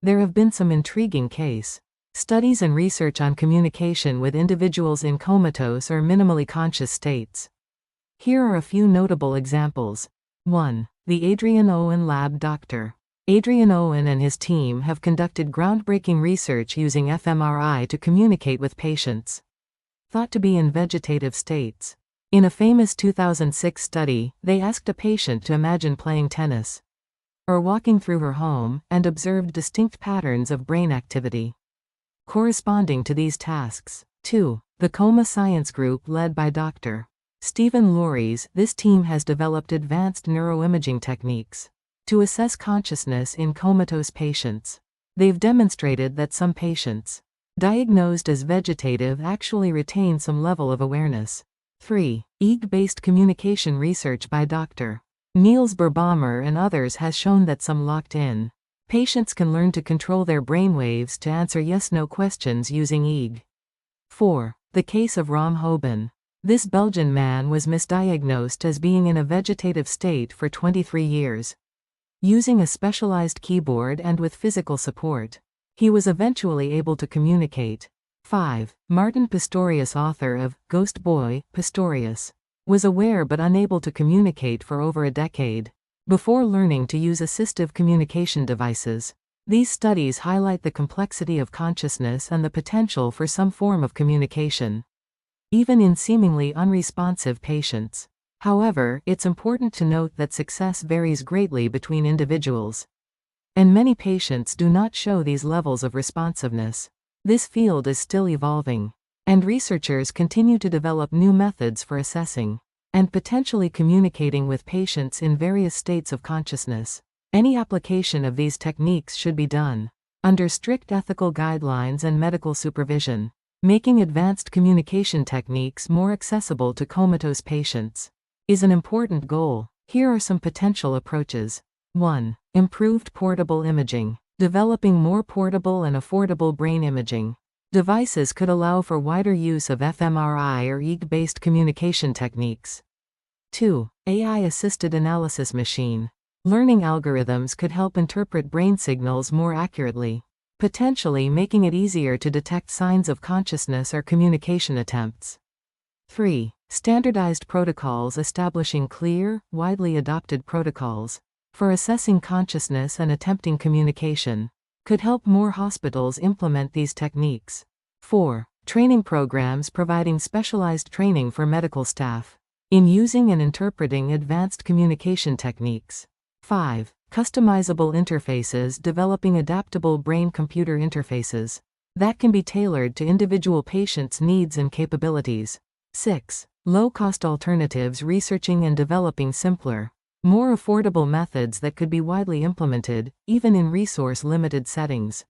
There have been some intriguing case studies and research on communication with individuals in comatose or minimally conscious states. Here are a few notable examples. 1. The Adrian Owen Lab. Dr. Adrian Owen and his team have conducted groundbreaking research using fMRI to communicate with patients thought to be in vegetative states. In a famous 2006 study, they asked a patient to imagine playing tennis or walking through her home, and observed distinct patterns of brain activity corresponding to these tasks. 2. The Coma science group led by Dr. Stephen Lauries. This team has developed advanced neuroimaging techniques to assess consciousness in comatose patients. They've demonstrated that some patients diagnosed as vegetative actually retain some level of awareness. 3. EEG-based communication research by Dr. Niels Berbaumer and others has shown that some locked-in patients can learn to control their brainwaves to answer yes-no questions using EEG. 4. The case of Ram Hoban. This Belgian man was misdiagnosed as being in a vegetative state for 23 years. Using a specialized keyboard and with physical support, he was eventually able to communicate. 5. Martin Pistorius, author of Ghost Boy, Pistorius, was aware but unable to communicate for over a decade before learning to use assistive communication devices. These studies highlight the complexity of consciousness and the potential for some form of communication, even in seemingly unresponsive patients. However, it's important to note that success varies greatly between individuals, and many patients do not show these levels of responsiveness. This field is still evolving, and researchers continue to develop new methods for assessing and potentially communicating with patients in various states of consciousness. Any application of these techniques should be done under strict ethical guidelines and medical supervision. Making advanced communication techniques more accessible to comatose patients is an important goal. Here are some potential approaches. 1. Improved portable imaging. Developing more portable and affordable brain imaging devices could allow for wider use of fMRI or EEG-based communication techniques. 2. AI-assisted analysis. Machine learning algorithms could help interpret brain signals more accurately, potentially making it easier to detect signs of consciousness or communication attempts. 3. Standardized protocols. Establishing clear, widely adopted protocols for assessing consciousness and attempting communication could help more hospitals implement these techniques. 4. Training programs. Providing specialized training for medical staff in using and interpreting advanced communication techniques. 5. Customizable interfaces. Developing adaptable brain-computer interfaces that can be tailored to individual patients' needs and capabilities. 6. Low-cost alternatives. Researching and developing simpler, more affordable methods that could be widely implemented, even in resource-limited settings.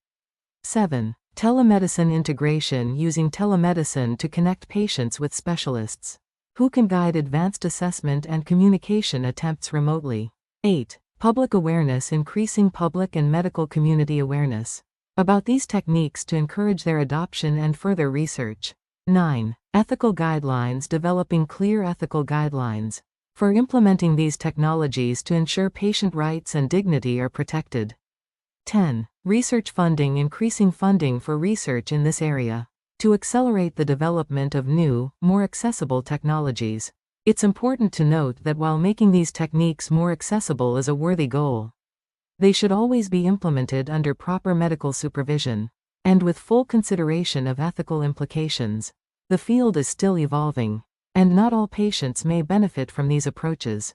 7. Telemedicine integration. Using telemedicine to connect patients with specialists who can guide advanced assessment and communication attempts remotely. 8. Public awareness. Increasing public and medical community awareness about these techniques to encourage their adoption and further research. 9. Ethical guidelines. Developing clear ethical guidelines for implementing these technologies to ensure patient rights and dignity are protected. 10. Research funding. Increasing funding for research in this area to accelerate the development of new, more accessible technologies. It's important to note that while making these techniques more accessible is a worthy goal, they should always be implemented under proper medical supervision and with full consideration of ethical implications. The field is still evolving, and not all patients may benefit from these approaches.